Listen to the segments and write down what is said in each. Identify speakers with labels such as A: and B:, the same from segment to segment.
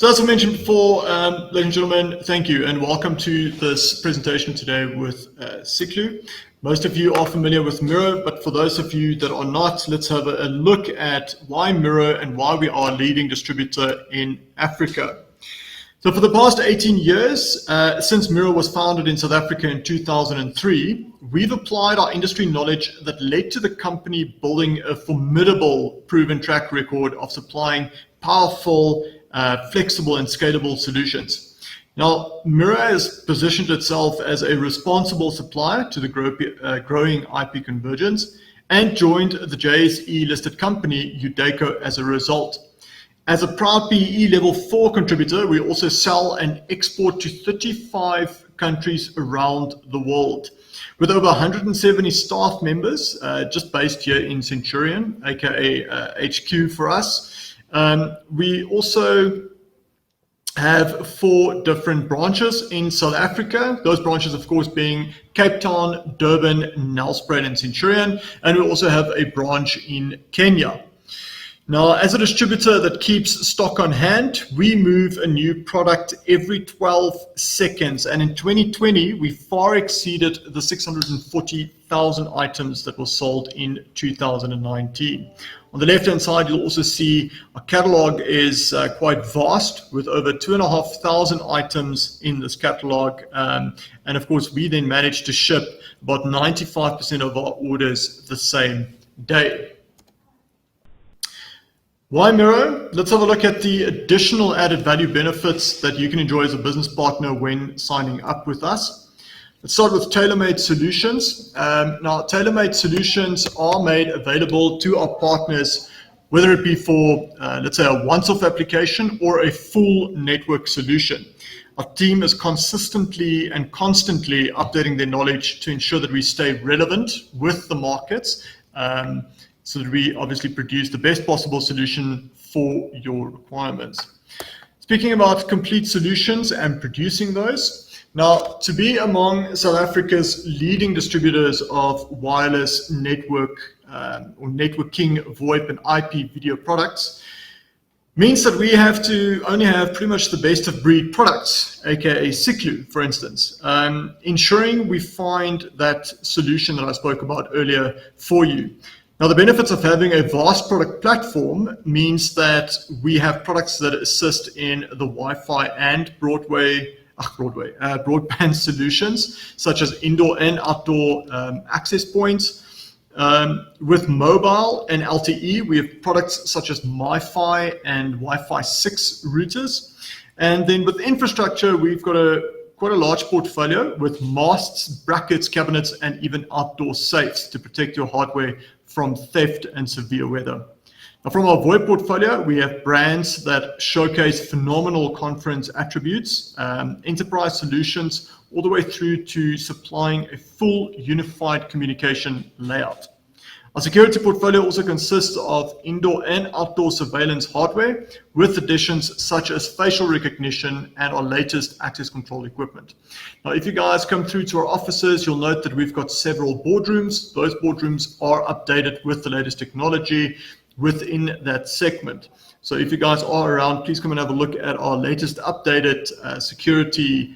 A: So as I mentioned before, ladies and gentlemen, thank you and welcome to this presentation today with Siklu. Most of you are familiar with MiRO, but for those of you that are not, let's have a look at why MiRO and why we are a leading distributor in Africa. So for the past 18 years, since MiRO was founded in South Africa in 2003, we've applied our industry knowledge that led to the company building a formidable proven track record of supplying powerful, flexible and scalable solutions. Now, MiRO has positioned itself as a responsible supplier to the growing IP convergence and joined the JSE listed company Udeco as a result. As a proud PE level 4 contributor, we also sell and export to 35 countries around the world. With over 170 staff members, just based here in Centurion, aka HQ for us. We also have 4 different branches in South Africa. Those branches, of course, being Cape Town, Durban, Nelspruit, and Centurion. And we also have a branch in Kenya. Now, as a distributor that keeps stock on hand, we move a new product every 12 seconds. And in 2020, we far exceeded the 640,000 items that were sold in 2019. On the left-hand side, you'll also see our catalog is quite vast with over 2,500 items in this catalog. And of course, we then managed to ship about 95% of our orders the same day. Why MiRO? Let's have a look at the additional added value benefits that you can enjoy as a business partner when signing up with us. Let's start with tailor-made solutions. Now, tailor-made solutions are made available to our partners, whether it be for, let's say, a once-off application or a full network solution. Our team is consistently and constantly updating their knowledge to ensure that we stay relevant with the markets, so that we obviously produce the best possible solution for your requirements. Speaking about complete solutions and producing those, now, to be among South Africa's leading distributors of wireless network or networking, VoIP and IP video products means that we have to only have pretty much the best of breed products, aka Siklu, for instance, ensuring we find that solution that I spoke about earlier for you. Now, the benefits of having a vast product platform means that we have products that assist in the Wi-Fi and broadband solutions, such as indoor and outdoor access points. With mobile and LTE, we have products such as MiFi and Wi-Fi 6 routers. And then with infrastructure, we've got quite a large portfolio with masts, brackets, cabinets, and even outdoor safes to protect your hardware from theft and severe weather. Now, from our VoIP portfolio, we have brands that showcase phenomenal conference attributes, enterprise solutions, all the way through to supplying a full unified communication layout. Our security portfolio also consists of indoor and outdoor surveillance hardware with additions such as facial recognition and our latest access control equipment. Now, if you guys come through to our offices, you'll note that we've got several boardrooms. Those boardrooms are updated with the latest technology within that segment. So if you guys are around, please come and have a look at our latest updated security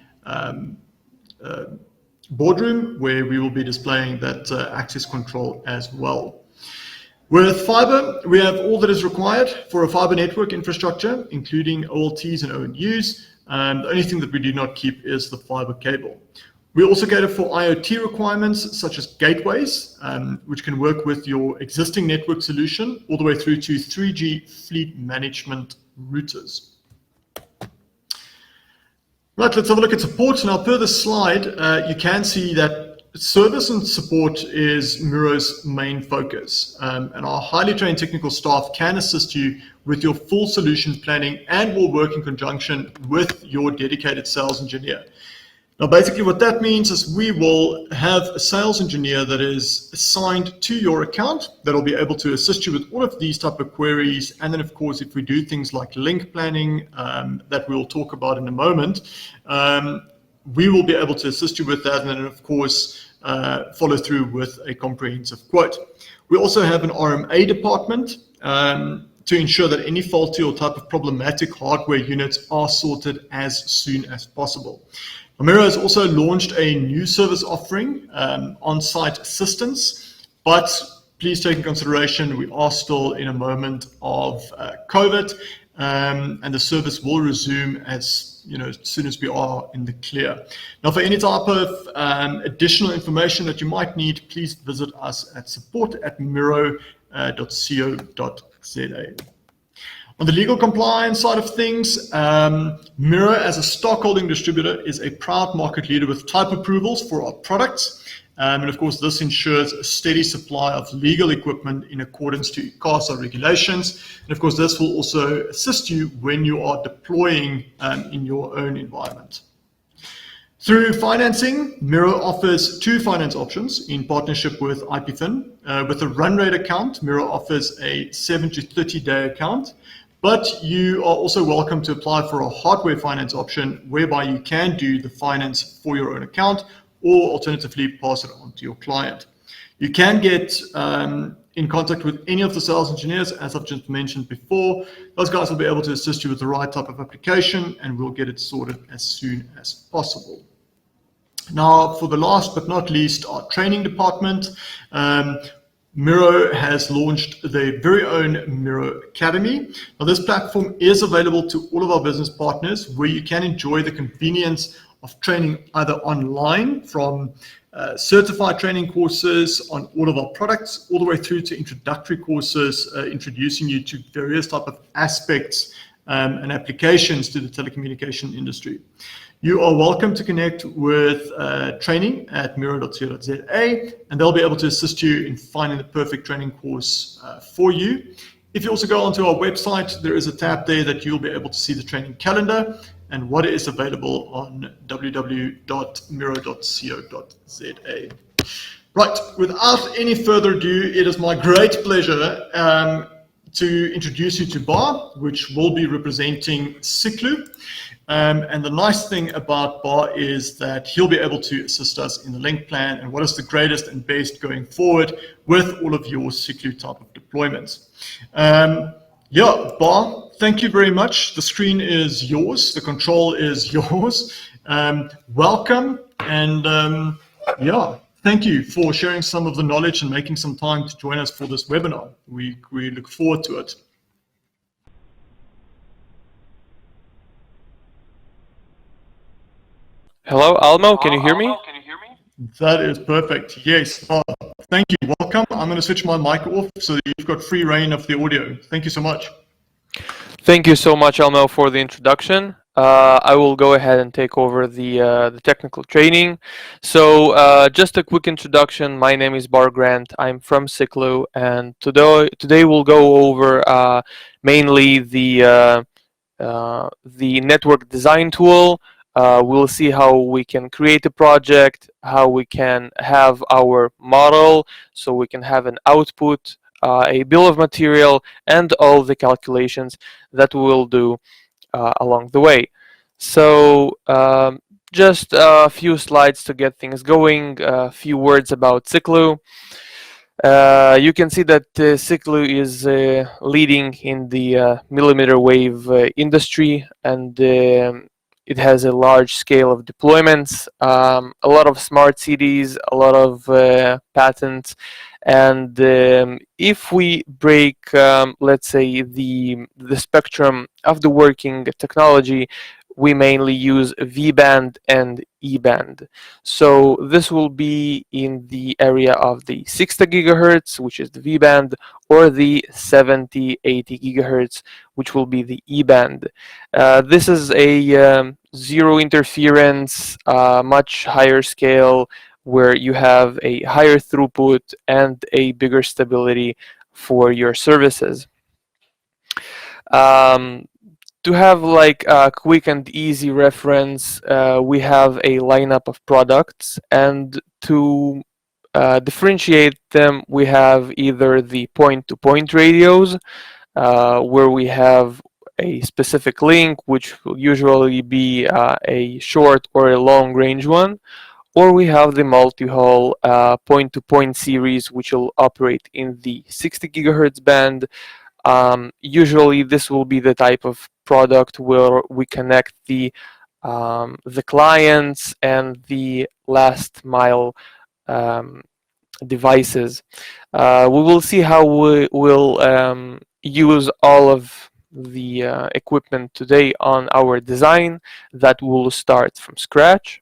A: boardroom, where we will be displaying that access control as well. With fiber, we have all that is required for a fiber network infrastructure, including OLTs and ONUs. The only thing that we do not keep is the fiber cable. We also cater for IoT requirements such as gateways, which can work with your existing network solution, all the way through to 3G fleet management routers. Right, let's have a look at support. Now, per the slide, you can see that service and support is MiRO's main focus. And our highly trained technical staff can assist you with your full solutions planning and will work in conjunction with your dedicated sales engineer. Now, basically what that means is we will have a sales engineer that is assigned to your account that will be able to assist you with all of these type of queries. And then, of course, if we do things like link planning that we'll talk about in a moment, we will be able to assist you with that. And then, of course, follow through with a comprehensive quote. We also have an RMA department to ensure that any faulty or type of problematic hardware units are sorted as soon as possible. MiRO has also launched a new service offering, on-site assistance, but please take in consideration we are still in a moment of COVID, and the service will resume as soon as we are in the clear. Now, for any type of additional information that you might need, please visit us at support@miro.co.za. On the legal compliance side of things, MiRO as a stockholding distributor is a proud market leader with type approvals for our products. And of course, this ensures a steady supply of legal equipment in accordance to ICASA regulations. And of course, this will also assist you when you are deploying in your own environment. Through financing, MiRO offers two finance options in partnership with IPFin. With a run rate account, MiRO offers a 7 to 30-day account, but you are also welcome to apply for a hardware finance option whereby you can do the finance for your own account or alternatively pass it on to your client. You can get in contact with any of the sales engineers, as I've just mentioned before. Those guys will be able to assist you with the right type of application, and we'll get it sorted as soon as possible. Now, for the last but not least, our training department. MiRO has launched their very own MiRO Academy. Now, this platform is available to all of our business partners where you can enjoy the convenience of training either online from certified training courses on all of our products, all the way through to introductory courses introducing you to various type of aspects and applications to the telecommunication industry. You are welcome to connect with training at miro.co.za, and they'll be able to assist you in finding the perfect training course for you. If you also go onto our website, there is a tab there that you'll be able to see the training calendar and what is available on www.miro.co.za. Right, without any further ado, it is my great pleasure to introduce you to Bar, which will be representing Siklu. And the nice thing about Bar is that he'll be able to assist us in the link plan and what is the greatest and best going forward with all of your Siklu type of deployments. Yeah, Bar, thank you very much. The screen is yours. The control is yours. Welcome. And yeah, thank you for sharing some of the knowledge and making some time to join us for this webinar. We look forward to it.
B: Hello, Almo, can you hear me?
A: That is perfect. Yes. Thank you. Welcome. I'm going to switch my mic off so that you've got free reign of the audio. Thank you so much.
B: Thank you so much, Almo, for the introduction. I will go ahead and take over the technical training. So just a quick introduction. My name is Bar Grant. I'm from Siklu, and today we'll go over mainly the network design tool. We'll see how we can create a project, how we can have our model, so we can have an output, a bill of material, and all the calculations that we will do along the way. So just a few slides to get things going, a few words about Siklu. You can see that Siklu is leading in the millimeter wave industry, and it has a large scale of deployments, a lot of smart cities, a lot of patents. And if we break, let's say, the spectrum of the working technology, we mainly use V-band and E-band. So this will be in the area of the 60 gigahertz, which is the V-band, or the 70, 80 gigahertz, which will be the E-band. This is a zero interference, much higher scale, where you have a higher throughput and a bigger stability for your services. To have like a quick and easy reference, we have a lineup of products, and to differentiate them, we have either the point-to-point radios, where we have a specific link, which will usually be a short or a long range one, or we have the multi-haul point-to-point series, which will operate in the 60 gigahertz band, Usually this will be the type of product where we connect the clients and the last mile devices. We will see how we will use all of the equipment today on our design that will start from scratch.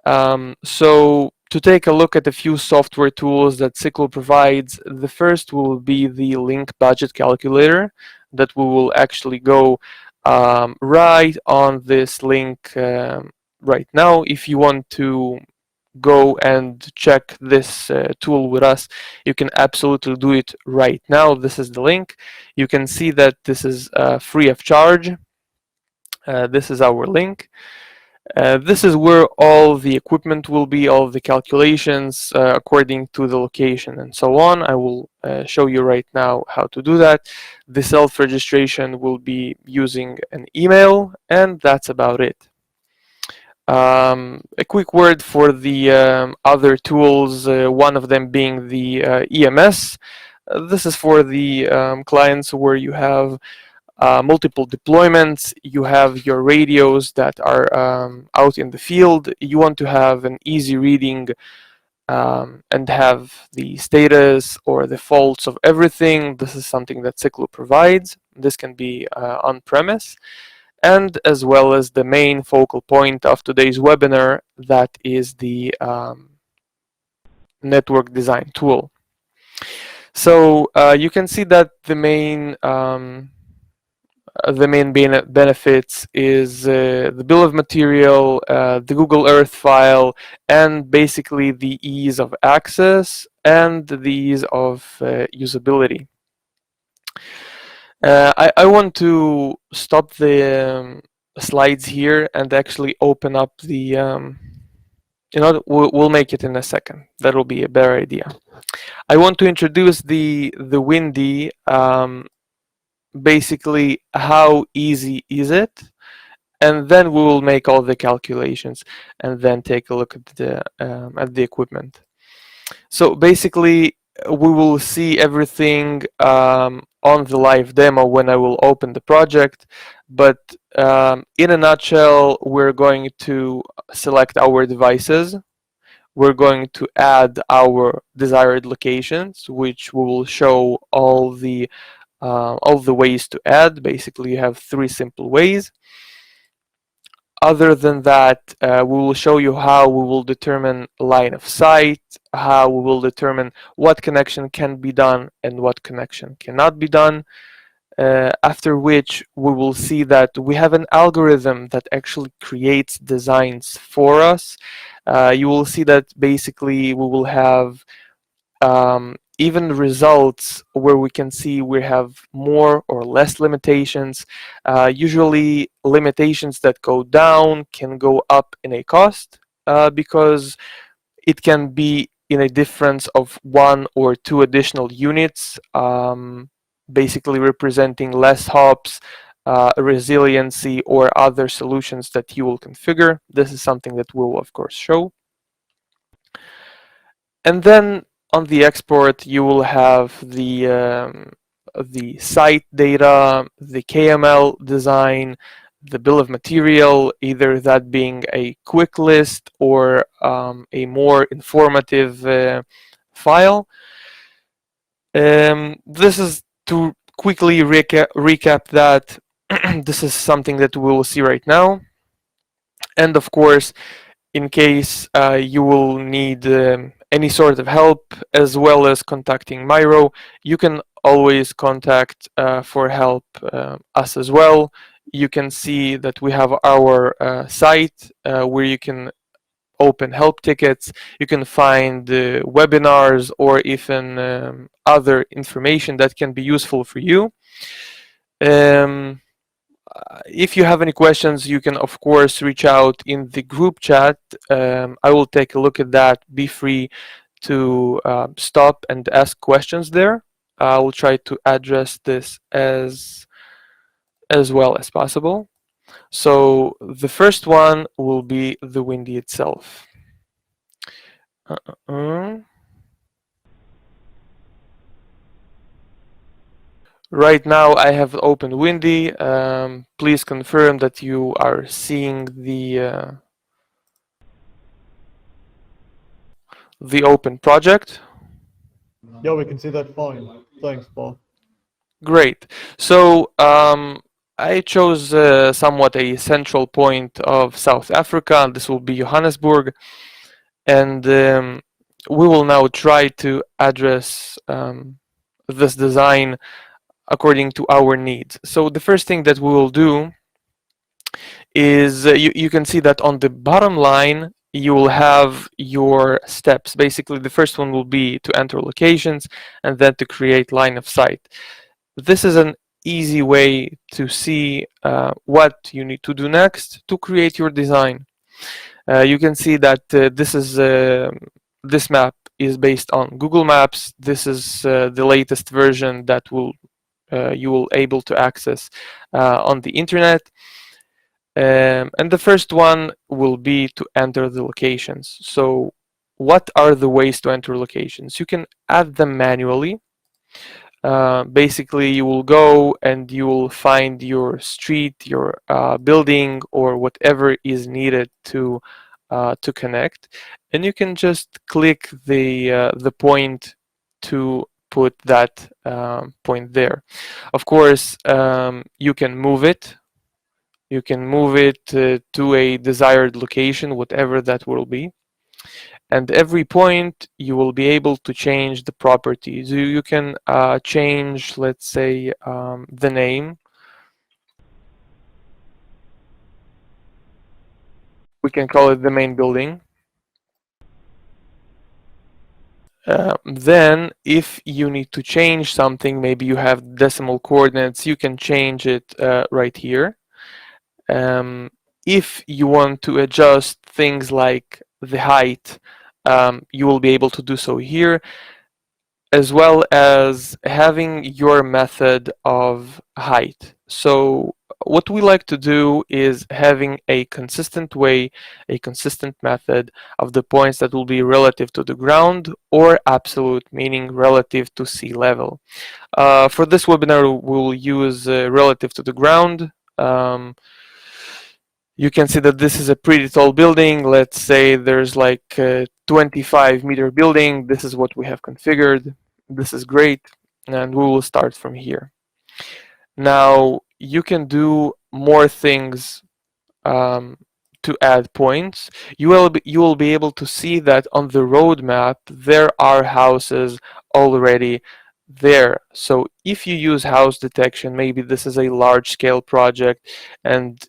B: So to take a look at a few software tools that Siklu provides, the first will be the link budget calculator that we will actually go right on this link right now. If you want to go and check this tool with us, you can absolutely do it right now. This is the link. You can see that this is free of charge. This is our link. This is where all the equipment will be, all the calculations according to the location and so on. I will show you right now how to do that. The self-registration will be using an email, and that's about it. A quick word for the other tools, one of them being the EMS. This is for the clients where you have multiple deployments, you have your radios that are out in the field, you want to have an easy reading and have the status or the faults of everything. This is something that Siklu provides. This can be on-premise, and as well as the main focal point of today's webinar, that is the network design tool. So you can see that the main benefits is the bill of material, the Google Earth file, and basically the ease of access and the ease of usability. I want to stop the slides here and actually open up the we'll make it in a second. That'll be a better idea. I want to introduce the Windy. Basically, how easy is it? And then we will make all the calculations and then take a look at the equipment. So basically, we will see everything on the live demo when I will open the project. But in a nutshell, we're going to select our devices. We're going to add our desired locations, which we will show all the ways to add. Basically, you have 3 simple ways. Other than that, we will show you how we will determine line of sight, how we will determine what connection can be done and what connection cannot be done. After which we will see that we have an algorithm that actually creates designs for us. You will see that basically we will have even results where we can see we have more or less limitations. Usually limitations that go down can go up in a cost because it can be in a difference of 1 or 2 additional units, basically representing less hops, resiliency, or other solutions that you will configure. This is something that we'll of course show. And then on the export, you will have the site data, the KML design, the bill of material, either that being a quick list or a more informative file. This is to quickly recap that this is something that we will see right now. And of course, in case you will need any sort of help, as well as contacting MiRO, you can always contact for help us as well. You can see that we have our site where you can open help tickets. You can find webinars or even other information that can be useful for you. If you have any questions, you can of course reach out in the group chat. I will take a look at that. Be free to stop and ask questions there. I will try to address this as well as possible. So the first one will be the Windy itself. Right now I have opened Windy. Please confirm that you are seeing the open project.
A: Yeah, we can see that fine. Thanks, Paul.
B: Great. So I chose somewhat a central point of South Africa. This will be Johannesburg, and we will now try to address this design according to our needs. So the first thing that we will do is you can see that on the bottom line you will have your steps. Basically, the first one will be to enter locations and then to create line of sight. This is an easy way to see what you need to do next to create your design. You can see that this map is based on Google Maps. This is the latest version that you will able to access on the internet. And the first one will be to enter the locations. So what are the ways to enter locations? You can add them manually. Basically, you will go and you will find your street, your building, or whatever is needed to connect, and you can just click the point to put that point there. Of course, you can move it. You can move it to a desired location, whatever that will be. And every point you will be able to change the properties. You can change, let's say, the name. We can call it the main building. Then if you need to change something, maybe you have decimal coordinates, you can change it right here. If you want to adjust things like the height, you will be able to do so here, as well as having your method of height. So what we like to do is having a consistent way, a consistent method of the points that will be relative to the ground, or absolute, meaning relative to sea level. For this webinar, we'll use relative to the ground. You can see that this is a pretty tall building. Let's say there's like a 25-meter building. This is what we have configured. This is great, and we will start from here. Now you can do more things to add points. You will be able to see that on the road map there are houses already there. So if you use house detection, maybe this is a large scale project and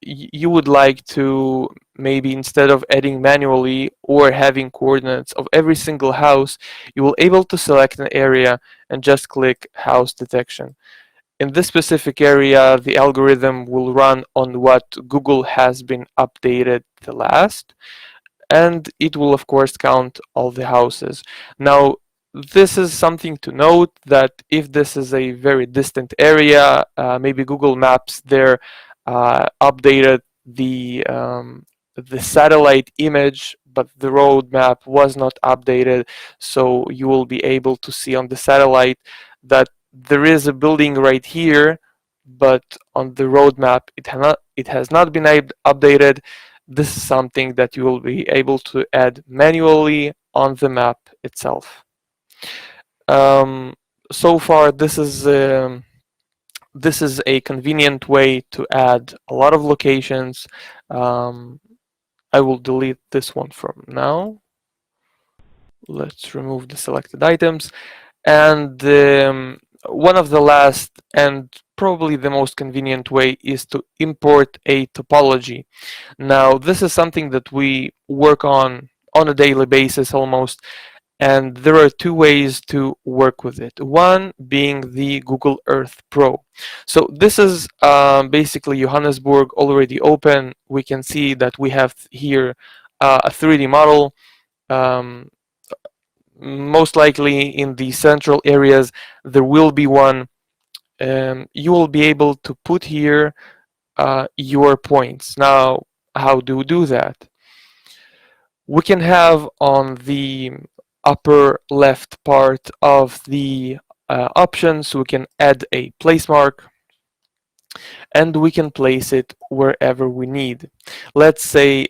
B: you would like to, maybe instead of adding manually or having coordinates of every single house, you will able to select an area and just click house detection. In this specific area, the algorithm will run on what Google has been updated the last, and it will of course count all the houses. Now this is something to note, that if this is a very distant area, maybe Google Maps there updated the satellite image, but the road map was not updated, so you will be able to see on the satellite that there is a building right here, but on the road map it has not been updated. This is something that you will be able to add manually on the map itself. So far, this is a convenient way to add a lot of locations. I will delete this one from now. Let's remove the selected items. And one of the last and probably the most convenient way is to import a topology. Now, this is something that we work on a daily basis almost, and there are two ways to work with it. One being the Google Earth Pro. So this is basically Johannesburg already open. We can see that we have here a 3D model. Most likely in the central areas there will be one. You will be able to put here your points. Now, how do we do that? We can have on the upper left part of the options. We can add a place mark, and we can place it wherever we need. Let's say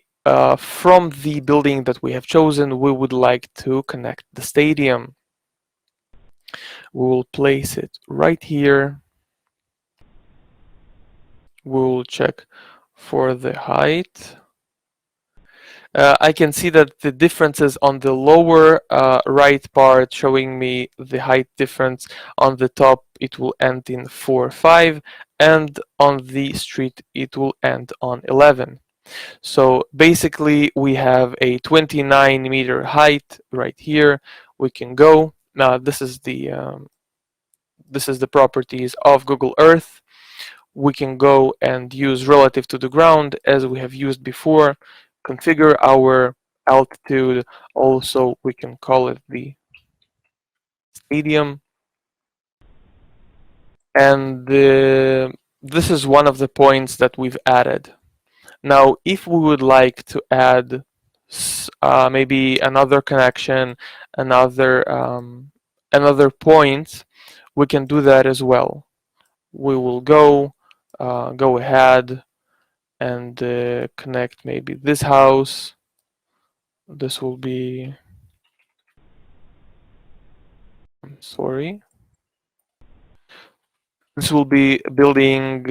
B: from the building that we have chosen, we would like to connect the stadium. We will place it right here. We will check for the height. I can see that the differences on the lower right part showing me the height difference. On the top it will end in 4, 5, and on the street it will end on 11. So basically we have a 29-meter height right here. We can go. Now this is the properties of Google Earth. We can go and use relative to the ground as we have used before, configure our altitude. Also, we can call it the stadium. And this is one of the points that we've added. Now, if we would like to add maybe another connection, another point, we can do that as well. We will go ahead and connect maybe this house. This will be, I'm sorry, this will be building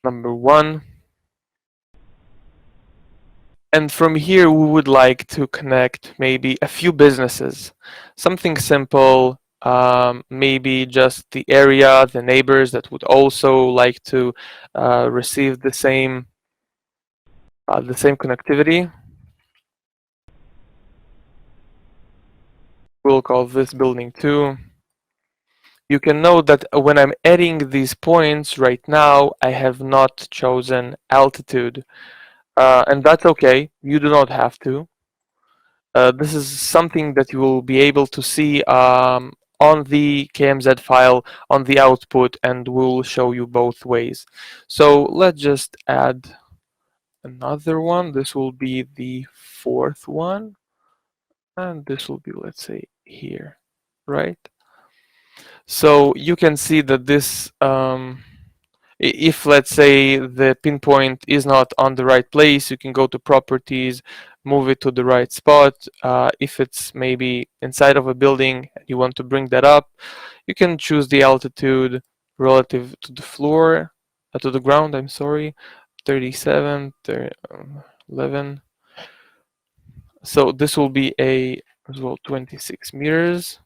B: number 1. And from here we would like to connect maybe a few businesses, something simple, maybe just the area, the neighbors that would also like to receive the same connectivity. We'll call this building 2. You can note that when I'm adding these points right now, I have not chosen altitude, and that's okay. You do not have to. This is something that you will be able to see on the KMZ file on the output, and we'll show you both ways. So let's just add another one. This will be the 4th one, and this will be, let's say, here, right? So you can see that this, if let's say the pinpoint is not on the right place, you can go to properties, move it to the right spot. If it's maybe inside of a building and you want to bring that up, you can choose the altitude relative to the floor, to the ground, I'm sorry, 37, 11. So this will be as well 26 meters.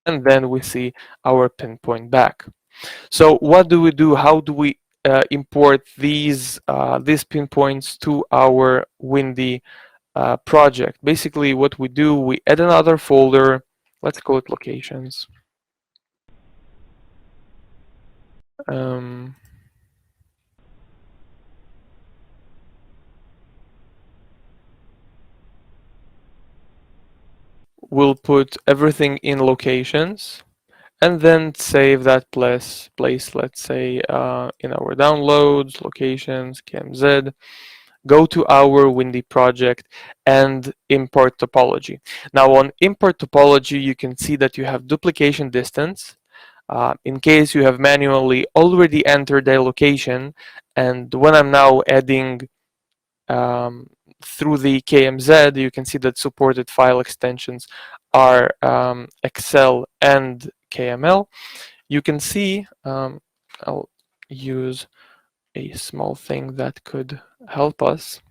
B: And then we see our pinpoint back. So what do we do? How do we import these pinpoints to our Windy project? Basically, what we do, we add another folder. Let's call it locations. We'll put everything in locations, and then save that place, let's say, in our downloads, locations, KMZ. Go to our Windy project and import topology. Now on import topology, you can see that you have duplication distance. In case you have manually already entered a location, and when I'm now adding through the KMZ, you can see that supported file extensions are Excel and KML. You can see, I'll use a small thing that could help us.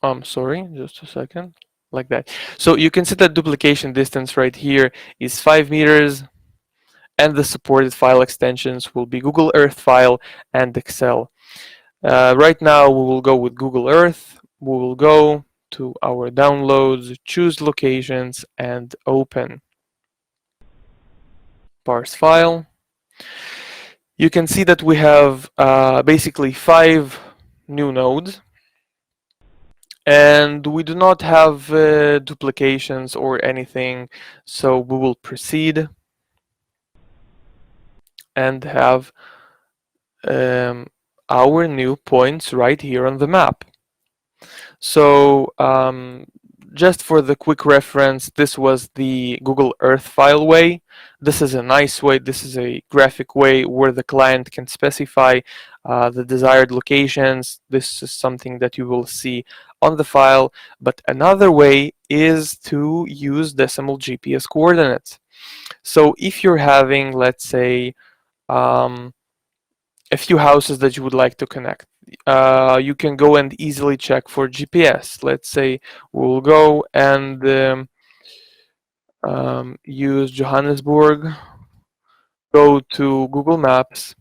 B: I'm sorry, just a second, like that. So you can see that duplication distance right here is 5 meters, and the supported file extensions will be Google Earth file and Excel. Right now we will go with Google Earth. We will go to our downloads, choose locations, and open. Parse file. You can see that we have basically 5 new nodes, and we do not have duplications or anything, so we will proceed and have our new points right here on the map. So Just for the quick reference, this was the Google Earth file way. This is a nice way, this is a graphic way where the client can specify the desired locations. This is something that you will see on the file. But another way is to use decimal GPS coordinates. So if you're having, let's say, a few houses that you would like to connect, you can go and easily check for GPS. Let's say we'll go and use Johannesburg, go to Google Maps,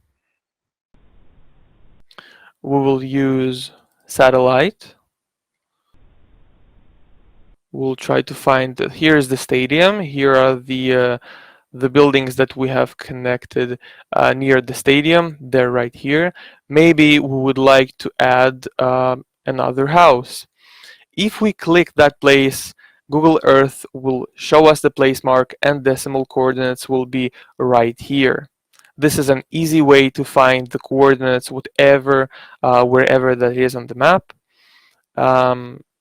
B: we will use satellite, we'll try to find, here's the stadium, here are the buildings that we have connected near the stadium, they're right here. Maybe we would like to add another house. If we click that place, Google Earth will show us the place mark and decimal coordinates will be right here. This is an easy way to find the coordinates whatever, wherever that is on the map.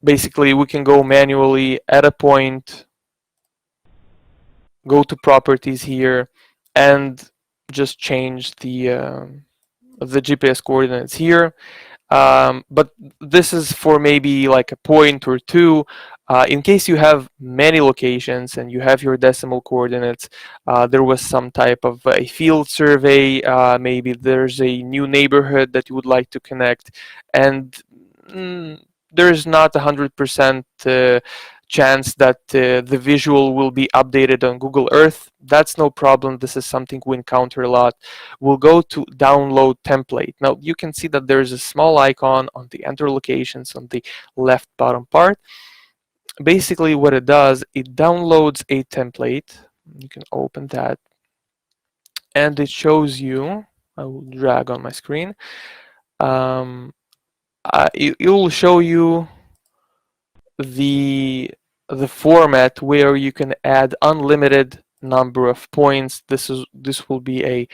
B: Basically, we can go manually at a point, go to properties here, and just change the GPS coordinates here. But this is for maybe like a point or two. In case you have many locations and you have your decimal coordinates, there was some type of a field survey, maybe there's a new neighborhood that you would like to connect, and there's not 100% chance that the visual will be updated on Google Earth. That's no problem. This is something we encounter a lot. We'll go to download template. Now you can see that there's a small icon on the enter locations on the left bottom part. Basically what it does, it downloads a template. You can open that and it shows you, I will drag on my screen, it will show you the format where you can add unlimited number of points. This will be a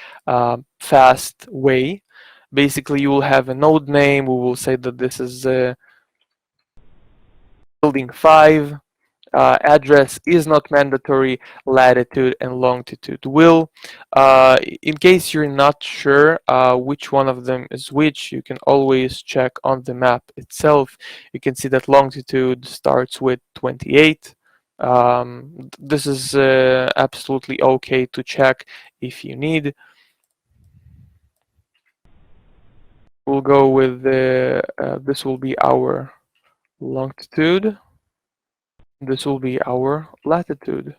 B: fast way. Basically, you will have a node name. We will say that this is building 5. Address is not mandatory. Latitude and longitude will. In case you're not sure which one of them is which, you can always check on the map itself. You can see that longitude starts with 28. This is absolutely okay to check if you need. We'll go with this will be our longitude. This will be our latitude.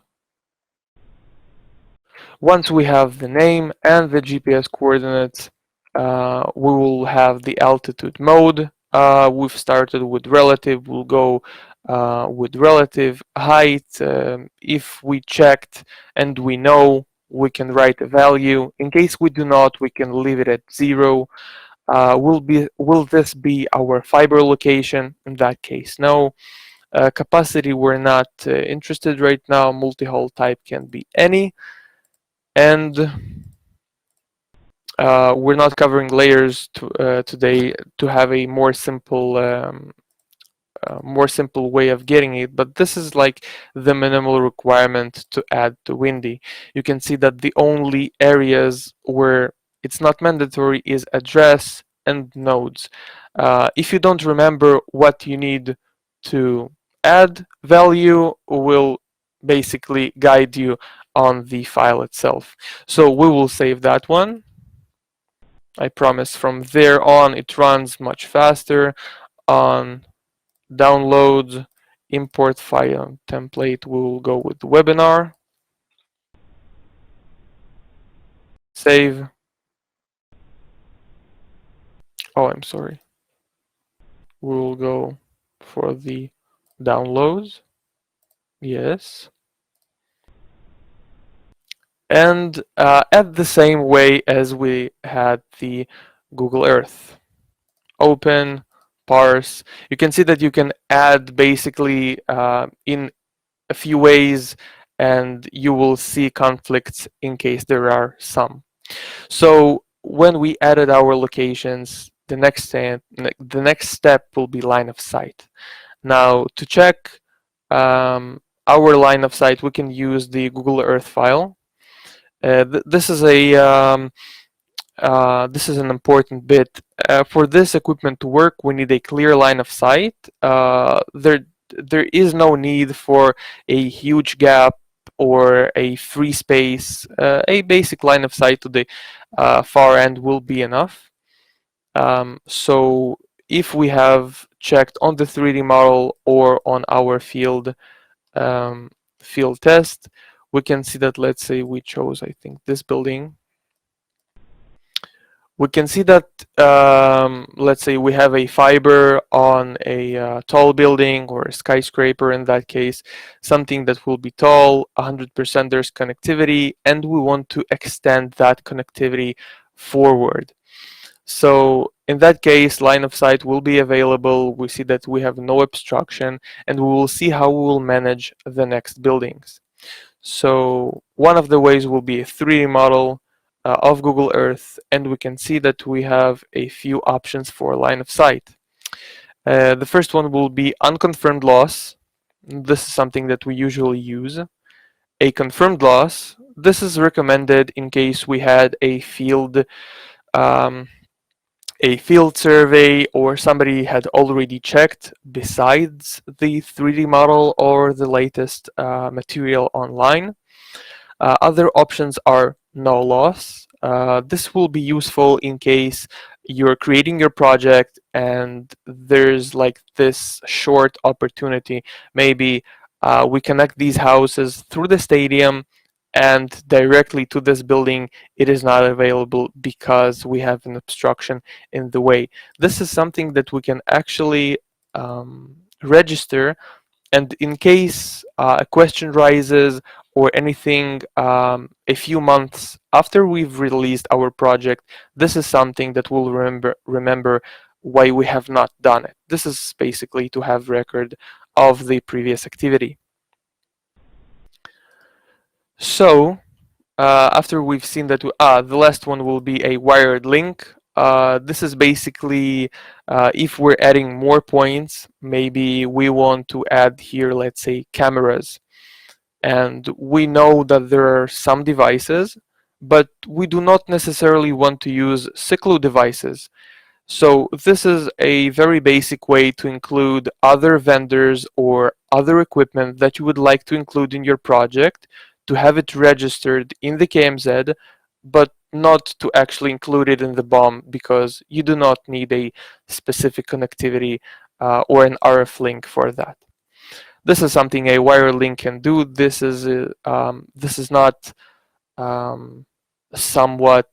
B: Once we have the name and the GPS coordinates, we will have the altitude mode. We've started with relative. We'll go with relative height. If we checked and we know, we can write a value. In case we do not, we can leave it at 0. Will this be our fiber location? In that case, no. Capacity, we're not interested right now. Multi-hole type can be any. And we're not covering layers today to have a more simple way of getting it, but this is like the minimal requirement to add to Windy. You can see that the only areas where it's not mandatory is address and nodes. If you don't remember what you need to add, value will basically guide you on the file itself. So we will save that one. I promise from there on it runs much faster. On downloads, import file template, we will go with webinar. Save. Oh, I'm sorry. We will go for the downloads. Yes. And add the same way as we had the Google Earth. Open, parse. You can see that you can add basically in a few ways, and you will see conflicts in case there are some. So when we added our locations, the next step will be line of sight. Now to check our line of sight, we can use the Google Earth file. This is an important bit. For this equipment to work, we need a clear line of sight. There is no need for a huge gap or a free space. A basic line of sight to the far end will be enough. So if we have checked on the 3D model or on our field test, we can see that, let's say we chose, I think, this building. We can see that, let's say we have a fiber on a tall building or a skyscraper in that case, something that will be tall, 100% there's connectivity, and we want to extend that connectivity forward. So in that case, line of sight will be available. We see that we have no obstruction, and we will see how we will manage the next buildings. So one of the ways will be a 3D model of Google Earth, and we can see that we have a few options for line of sight. The first one will be unconfirmed loss. This is something that we usually use. A confirmed loss. This is recommended in case we had a field survey or somebody had already checked besides the 3D model or the latest material online. Other options are no loss. This will be useful in case you're creating your project and there's like this short opportunity. Maybe we connect these houses through the stadium and directly to this building it is not available because we have an obstruction in the way. This is something that we can actually register, and in case a question rises or anything a few months after we've released our project, this is something that we'll remember why we have not done it. This is basically to have record of the previous activity. So after we've seen that, the last one will be a wired link. This is basically if we're adding more points, maybe we want to add here, let's say, cameras. And we know that there are some devices, but we do not necessarily want to use Siklu devices. So this is a very basic way to include other vendors or other equipment that you would like to include in your project, to have it registered in the KMZ, but not to actually include it in the BOM because you do not need a specific connectivity or an RF link for that. This is something a wire link can do. This is not somewhat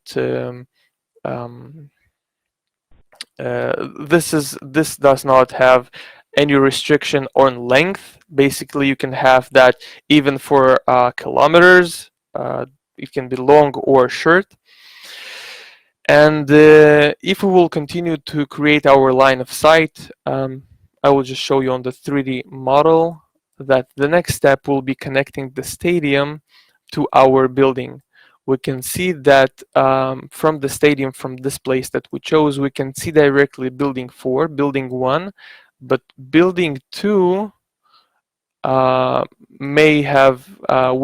B: this does not have any restriction on length. Basically, you can have that even for kilometers. It can be long or short. And if we will continue to create our line of sight, I will just show you on the 3D model that the next step will be connecting the stadium to our building. We can see that from the stadium, from this place that we chose, we can see directly building 4, building 1, but building 2 we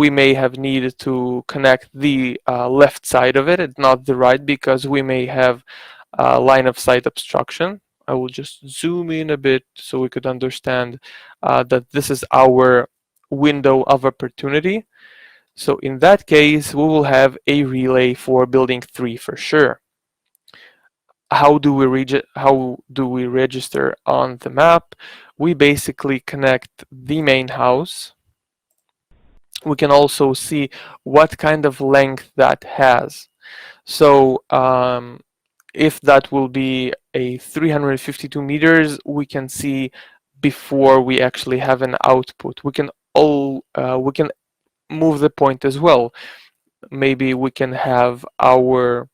B: may have needed to connect the left side of it, not the right, because we may have line of sight obstruction. I will just zoom in a bit so we could understand that this is our window of opportunity. So in that case, we will have a relay for building 3 for sure. How do we register on the map? We basically connect the main house. We can also see what kind of length that has. So if that will be a 352 meters, we can see before we actually have an output. We can move the point as well. Maybe we can have our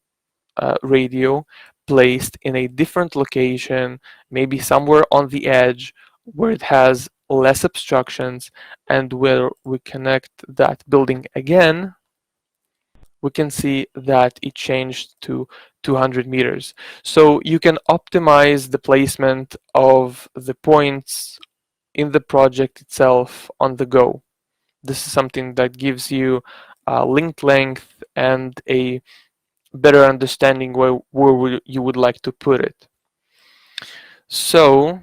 B: radio placed in a different location, maybe somewhere on the edge where it has less obstructions, and where we connect that building again, we can see that it changed to 200 meters. So you can optimize the placement of the points in the project itself on the go. This is something that gives you link length and a better understanding where you would like to put it. So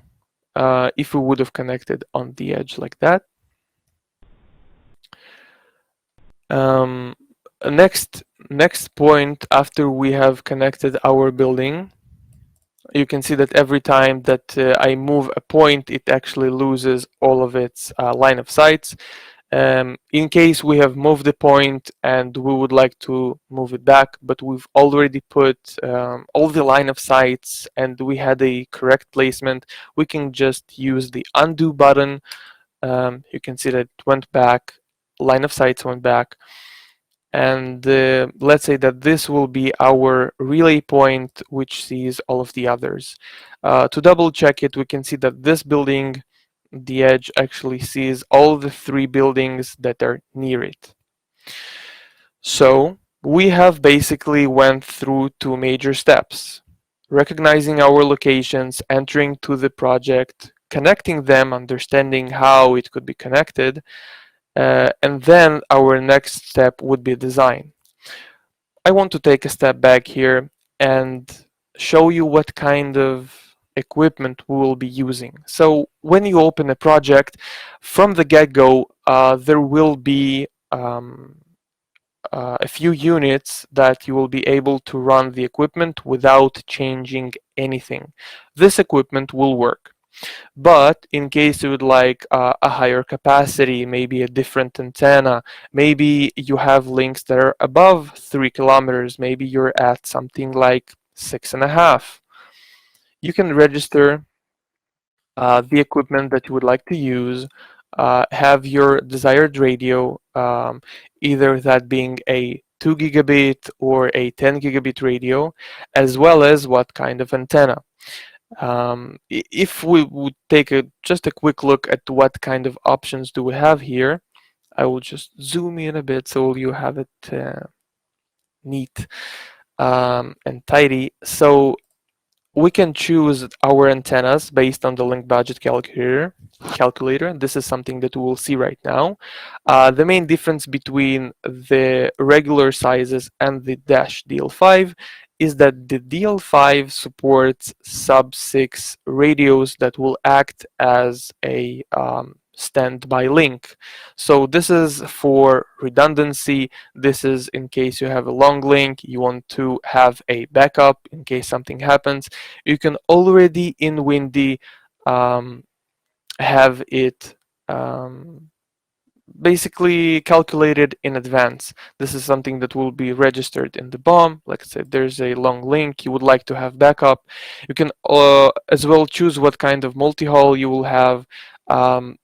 B: if we would have connected on the edge like that, um, next point after we have connected our building, you can see that every time that I move a point, it actually loses all of its line of sights. In case we have moved the point and we would like to move it back, but we've already put all the line of sights and we had a correct placement, we can just use the undo button. You can see that it went back, line of sights went back. And let's say that this will be our relay point which sees all of the others. To double check it, we can see that this building, the edge, actually sees all the 3 buildings that are near it. So we have basically went through 2 major steps: recognizing our locations, entering to the project, connecting them, understanding how it could be connected, and then our next step would be design. I want to take a step back here and show you what kind of equipment we will be using. So when you open a project, from the get-go, there will be a few units that you will be able to run the equipment without changing anything. This equipment will work. But in case you would like a higher capacity, maybe a different antenna, maybe you have links that are above 3 kilometers, maybe you're at something like 6.5, you can register the equipment that you would like to use, have your desired radio, either that being a 2 gigabit or a 10 gigabit radio, as well as what kind of antenna. If we would take just a quick look at what kind of options do we have here, I will just zoom in a bit so you have it neat and tidy. So we can choose our antennas based on the link budget calculator. This is something that we will see right now. The main difference between the regular sizes and the Dash DL5 is that the DL5 supports sub-6 radios that will act as a standby link. So this is for redundancy. This is in case you have a long link, you want to have a backup in case something happens. You can already in Windy have it basically calculated in advance. This is something that will be registered in the BOM. Like I said, there's a long link, you would like to have backup. You can as well choose what kind of multi-haul you will have.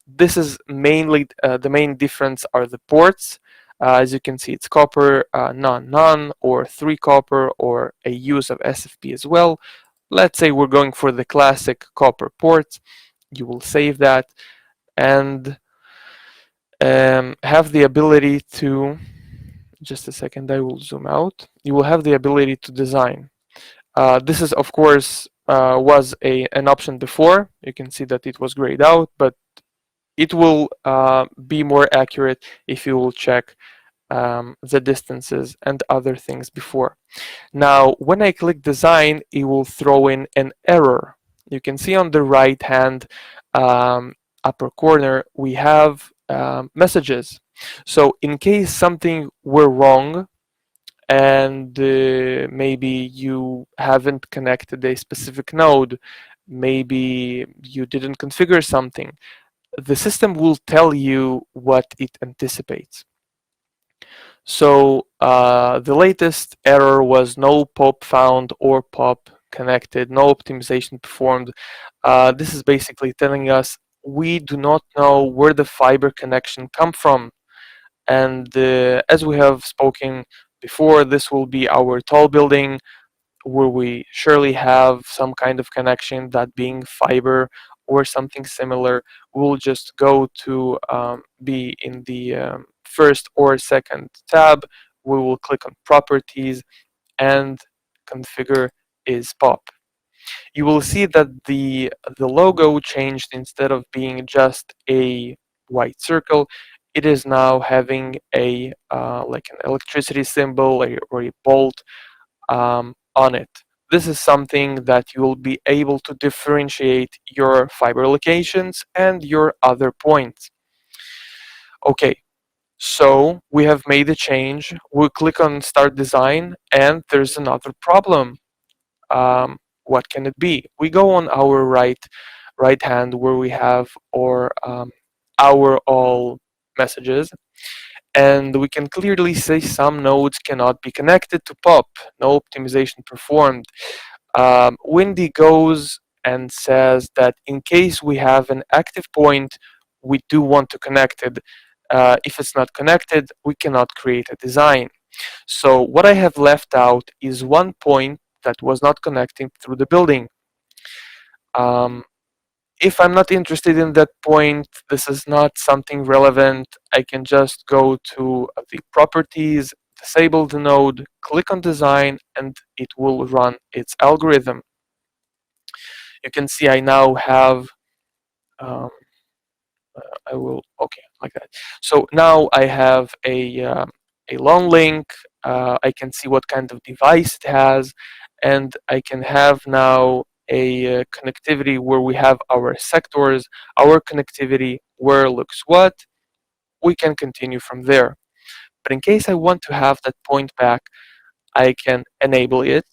B: This is mainly the main difference are the ports. As you can see, it's copper, none, or 3 copper, or a use of SFP as well. Let's say we're going for the classic copper port. You will save that and have the ability to, just a second, I will zoom out. You will have the ability to design. This is, of course, was an option before. You can see that it was grayed out, but it will be more accurate if you will check the distances and other things before. Now, when I click design, it will throw in an error. You can see on the right hand upper corner, we have messages. So in case something were wrong and maybe you haven't connected a specific node, maybe you didn't configure something, the system will tell you what it anticipates. So the latest error was no POP found or POP connected, no optimization performed. This is basically telling us we do not know where the fiber connection come from. And as we have spoken before, this will be our tall building where we surely have some kind of connection, that being fiber or something similar. We'll just go to be in the first or second tab. We will click on properties and configure is POP. you will see that the logo changed. Instead of being just a white circle, it is now having a like an electricity symbol or a bolt on it. This is something that you will be able to differentiate your fiber locations and your other points. Okay, so we have made a change. We click on Start Design, and there's another problem. What can it be? We go on our right hand where we have our all messages, and we can clearly see some nodes cannot be connected to POP. No optimization performed. Windy goes and says that in case we have an active point, we do want to connect it. If it's not connected, we cannot create a design. So what I have left out is one point that was not connecting through the building. If I'm not interested in that point, this is not something relevant. I can just go to the properties, disable the node, click on design, and it will run its algorithm. You can see I now have um, I will okay like that. So now I have a long link. I can see what kind of device it has, and I can have now a connectivity where we have our sectors, our connectivity, where looks what. We can continue from there. But in case I want to have that point back, I can enable it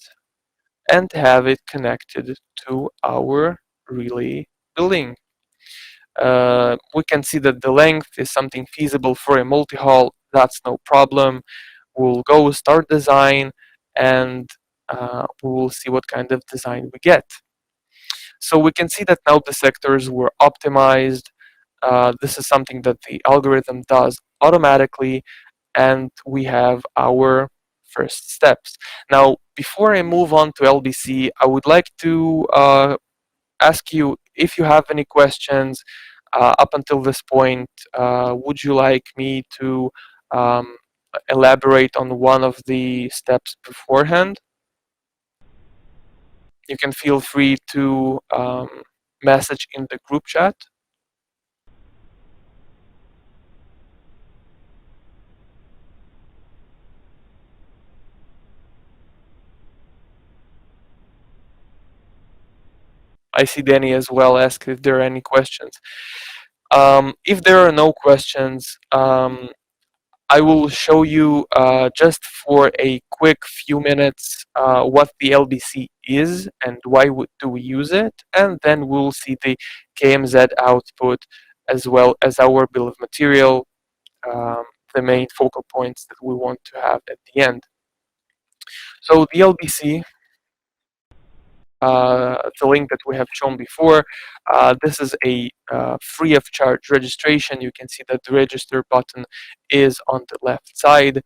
B: and have it connected to our relay building. We can see that the length is something feasible for a multi-haul. That's no problem. We'll go start design, and we will see what kind of design we get. So we can see that now the sectors were optimized. This is something that the algorithm does automatically, and we have our first steps. Now, before I move on to LBC, I would like to ask you if you have any questions up until this point. Would you like me to um, elaborate on one of the steps beforehand? You can feel free to message in the group chat. I see Danny as well ask if there are any questions. If there are no questions, I will show you just for a quick few minutes what the LBC is and why do we use it, and then we'll see the KMZ output as well as our bill of material, um, the main focal points that we want to have at the end. So the LBC, the link that we have shown before, this is a free of charge registration. You can see that the register button is on the left side.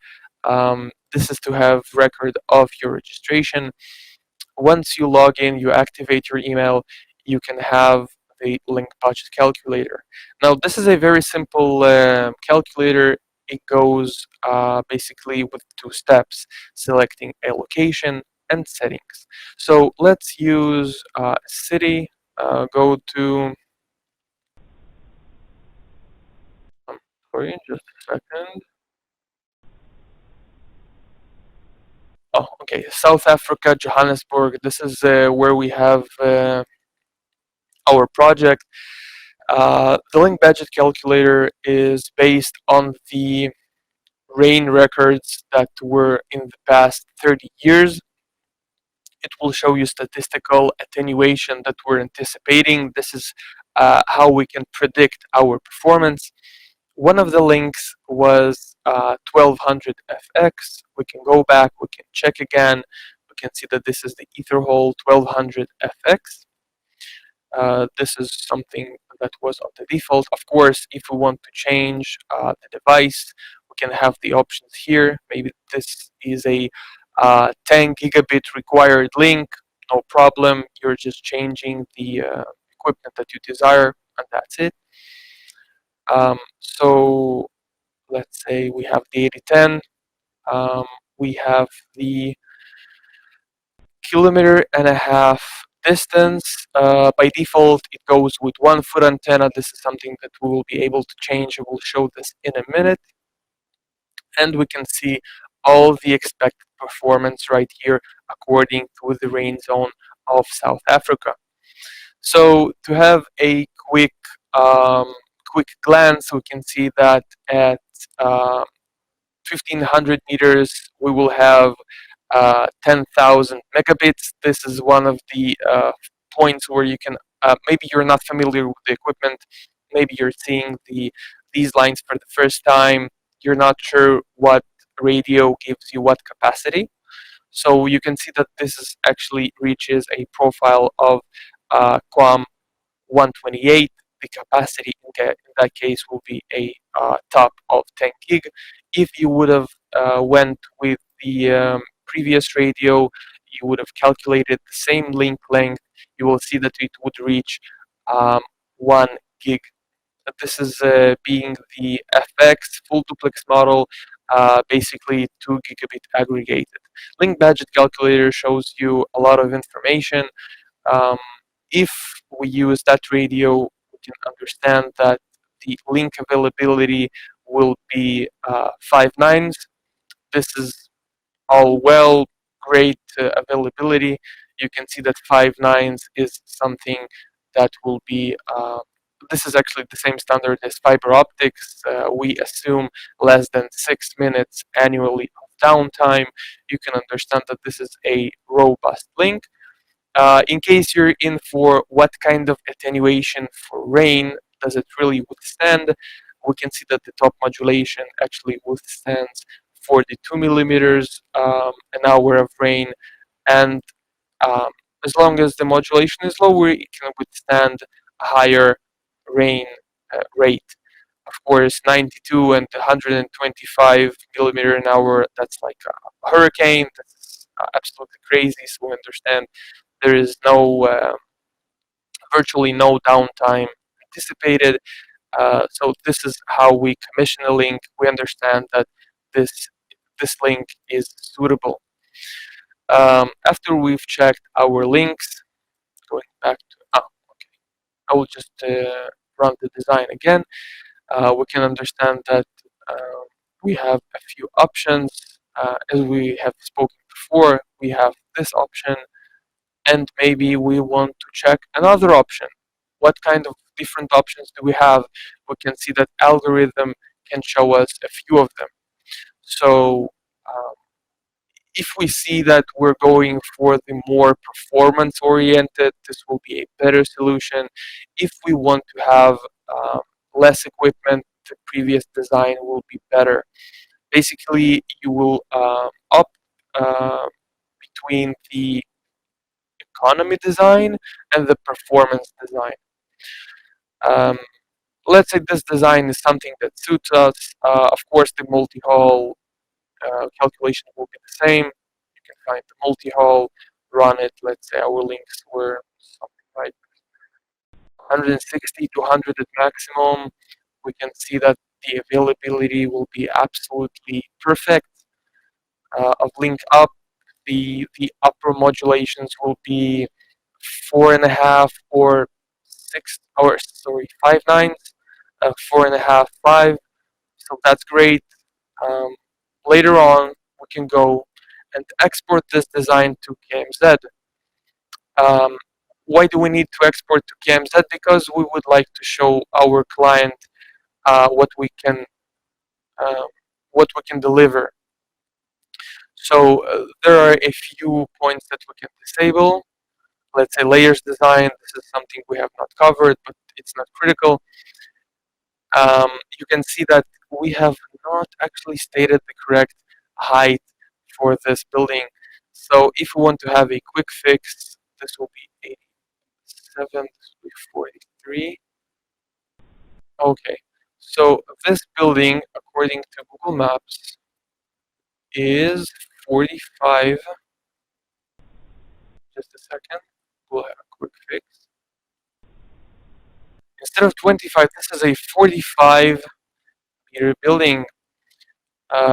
B: This is to have record of your registration. Once you log in, you activate your email, you can have the link budget calculator. Now, this is a very simple calculator. It goes basically with two steps: selecting a location and settings. So let's use city. Go to. Sorry, just a second. Oh, okay. South Africa, Johannesburg. This is where we have our project. The link budget calculator is based on the rain records that were in the past 30 years. It will show you statistical attenuation that we're anticipating. This is how we can predict our performance. One of the links was 1200 FX. We can go back, we can check again. We can see that this is the Etherhole 1200 FX. This is something that was on the default. Of course, if we want to change the device, we can have the options here. Maybe this is a 10 gigabit required link. No problem. You're just changing the equipment that you desire, and that's it. So let's say we have the 8010. We have the kilometer and a half distance, by default, it goes with 1-foot antenna. This is something that we will be able to change. I will show this in a minute. And we can see all the expected performance right here according to the rain zone of South Africa. So to have a quick glance, we can see that at 1500 meters, we will have 10,000 megabits. This is one of the points where you can, maybe you're not familiar with the equipment, maybe you're seeing these lines for the first time, you're not sure what radio gives you what capacity. So you can see that this is actually reaches a profile of QAM 128. The capacity in that case will be a top of 10 gig. If you would have went with the previous radio, you would have calculated the same link length. You will see that it would reach 1 gig. This is being the FX full duplex model, basically 2 gigabit aggregated. Link budget calculator shows you a lot of information. Um, if we use that radio, we can understand that the link availability will be 5 nines. This is all well, great availability. You can see that 5 nines is something that will be, this is actually the same standard as fiber optics. We assume less than 6 minutes annually of downtime. You can understand that this is a robust link. In case you're in for what kind of attenuation for rain does it really withstand, we can see that the top modulation actually withstands 42 millimeters an hour of rain, and um, as long as the modulation is lower, it can withstand a higher rain rate. Of course, 92 and 125 millimeter an hour, that's like a hurricane. That's absolutely crazy. So we understand there is virtually no downtime anticipated. So this is how we commission a link. We understand that this link is suitable. After we've checked our links, going back to, okay, I will just run the design again. We can understand that we have a few options. As we have spoken before, we have this option, and maybe we want to check another option. What kind of different options do we have? We can see that algorithm can show us a few of them. So if we see that we're going for the more performance oriented, this will be a better solution. If we want to have less equipment, the previous design will be better. Basically, you will opt between the economy design and the performance design. Let's say this design is something that suits us. Of course, the multi-haul calculation will be the same. You can find the multi-haul, run it. Let's say our links were something like 160 to 100 at maximum. We can see that the availability will be absolutely perfect. Of link up, the upper modulations will be 4.5 or 6, or sorry, 5 nines, 4.5, 5. So that's great. Later on, we can go and export this design to KMZ. Why do we need to export to KMZ? Because we would like to show our client what we can deliver. So there are a few points that we can disable. Let's say layers design. This is something we have not covered, but it's not critical. You can see that we have not actually stated the correct height for this building. So if we want to have a quick fix, this will be 87, this will be 43. Okay, so this building, according to Google Maps, is 45. Just a second, we'll have a quick fix. Instead of 25, this is a 45-meter building.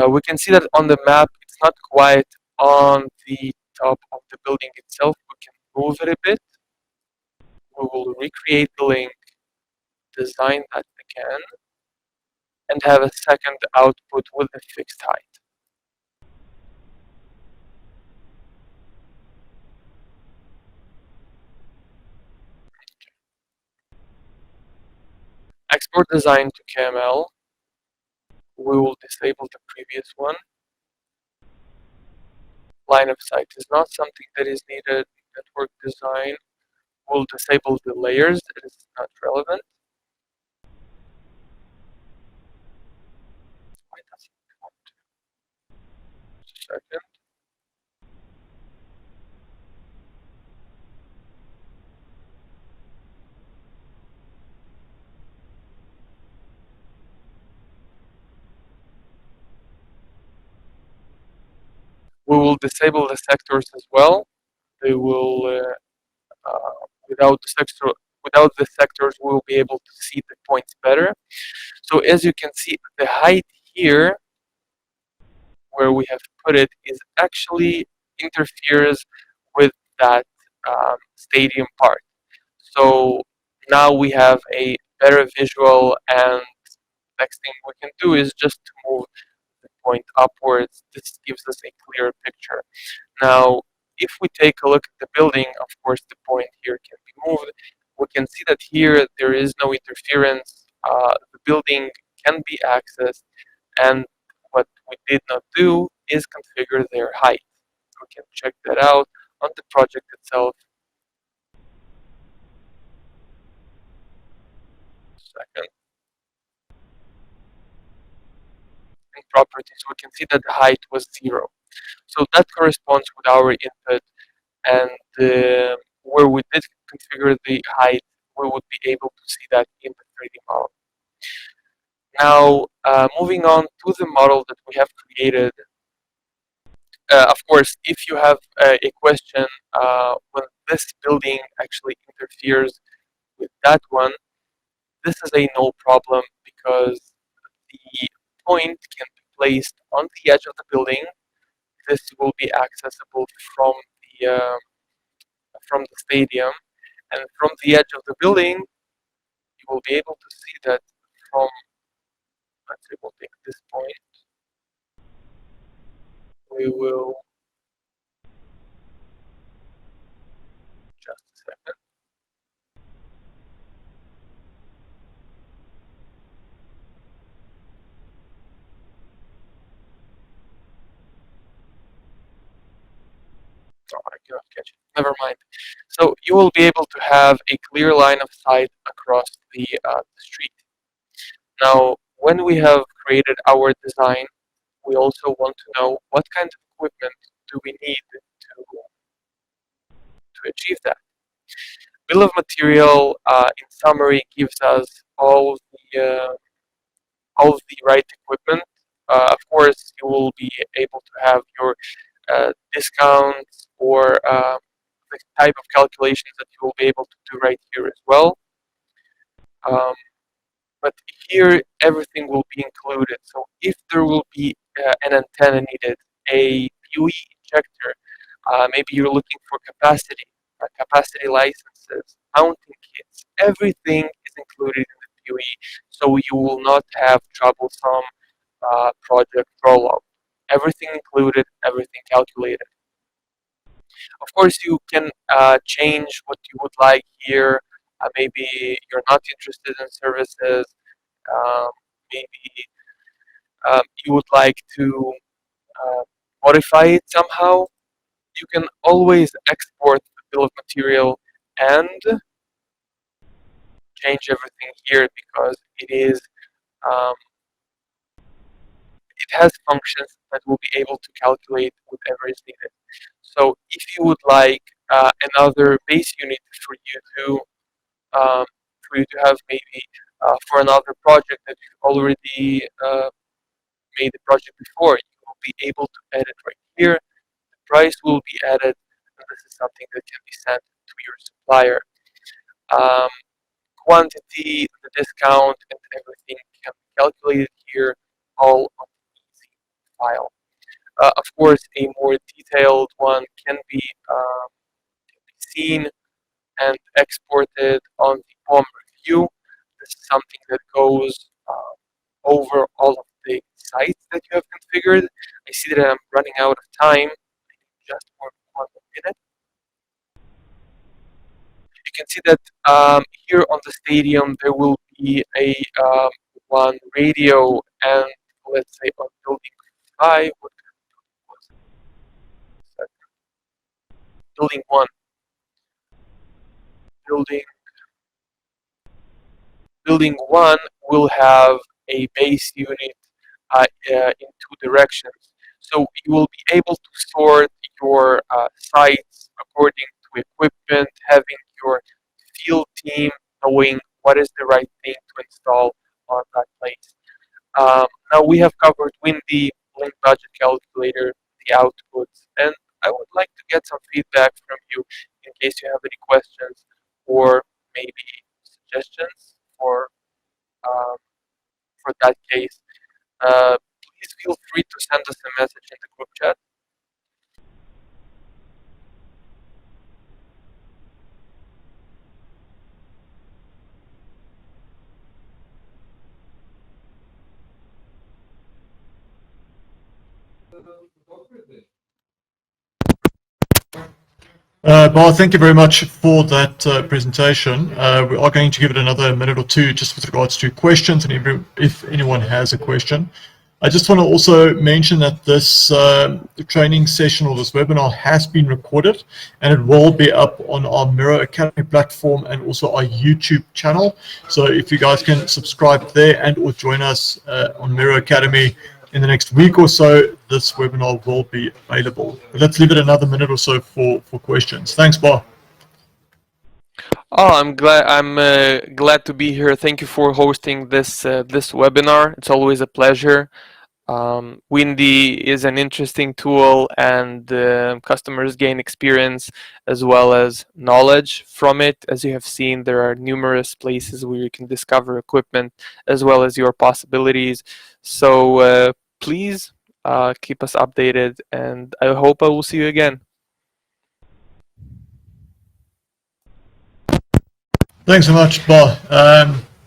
B: We can see that on the map, it's not quite on the top of the building itself. We can move it a bit. will recreate the link, design that again, and have a second output with a fixed height. Export design to KML. We will disable the previous one. Line of sight is not something that is needed. Network design. We'll disable the layers. It is not relevant. Why does it want to? Second. We will disable the sectors as well. They will without the sectors, we will be able to see the points better. So as you can see, the height here, where we have put it, is actually interferes with that stadium part. So now we have a better visual, and next thing we can do is just to move the point upwards. This gives us a clearer picture. Now, if we take a look at the building, of course, the point here can be moved. We can see that here there is no interference. The building can be accessed, and what we did not do is configure their height. We can check that out on the project itself. Second. In properties, we can see that the height was 0. So that corresponds with our input, and where we did configure the height, we would be able to see that in the 3D model. Now, moving on to the model that we have created. Of course, if you have a question when this building actually interferes with that one, this is a no problem, because the point can be placed on the edge of the building. This will be accessible from the stadium, and from the edge of the building, you will be able to see that from, let's say we'll take this point, we will, just a second. Oh, I cannot catch it. Never mind. So you will be able to have a clear line of sight across the street. Now, when we have created our design, we also want to know what kind of equipment do we need to achieve that. Bill of material, in summary, gives us all the right equipment. Of course, you will be able to have your discounts or the type of calculations that you will be able to do right here as well. But here, everything will be included. So if there will be an antenna needed, a PoE injector, maybe you're looking for capacity licenses, mounting kits, everything is included in the PoE, so you will not have troublesome project rollout. Everything included, everything calculated. Of course, you can change what you would like here. Maybe you're not interested in services. Maybe you would like to modify it somehow. You can always export the bill of material and change everything here, because um, it has functions that will be able to calculate whatever is needed. So if you would like another base unit for you to have, maybe for another project that you already made the project before, you will be able to edit right here. The price will be added, and this is something that can be sent to your supplier. Quantity, the discount, and everything can be calculated here, all on the easy file. Of course, a more detailed one can be seen, and export it on the BOM review. This is something that goes over all of the sites that you have configured. I see that I'm running out of time. Just for 1 minute. You can see that here on the stadium there will be a one radio, and let's say on building 5, what was it? Building 1, building 1 will have a base unit in 2 directions. So you will be able to sort your sites according to equipment, having your field team knowing what is the right thing to install on that place. Now we have covered Windy, link budget calculator, the outputs, and I would like to get some feedback from you in case you have any questions or maybe suggestions for that case. Please feel free to send us a message in the group chat.
A: Bar, thank you very much for that presentation. We are going to give it another minute or two just with regards to questions, and if anyone has a question. I just want to also mention that this training session or this webinar has been recorded, and it will be up on our MiRO Academy platform and also our YouTube channel. So if you guys can subscribe there and or join us on MiRO Academy in the next week or so, this webinar will be available. But let's leave it another minute or so for questions. Thanks, Bar.
B: Oh, I'm glad to be here. Thank you for hosting this this webinar. It's always a pleasure. Windy is an interesting tool, and customers gain experience as well as knowledge from it. As you have seen, there are numerous places where you can discover equipment as well as your possibilities. So please keep us updated, and I hope I will see you again.
A: Thanks so much, Bar.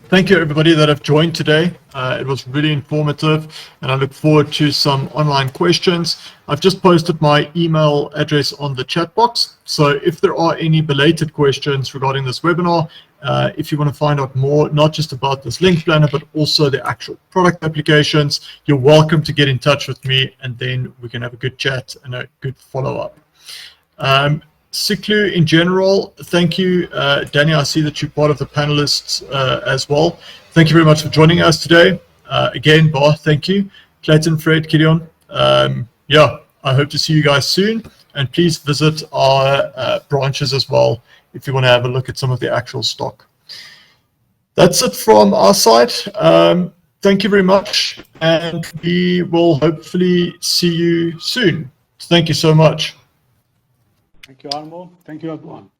A: Thank you, everybody that have joined today. It was really informative, and I look forward to some online questions. I've just posted my email address on the chat box. So if there are any belated questions regarding this webinar, if you want to find out more, not just about this link planner, but also the actual product applications, you're welcome to get in touch with me, and then we can have a good chat and a good follow-up. Siklu in general, thank you. Danny, I see that you're part of the panelists as well. Thank you very much for joining us today. Again, Bar, thank you. Clayton, Fred, Gideon, yeah, I hope to see you guys soon. And please visit our branches as well if you want to have a look at some of the actual stock. That's it from our side. Thank you very much, and we will hopefully see you soon. Thank you so much.
C: Thank you, Armo. Thank you, everyone.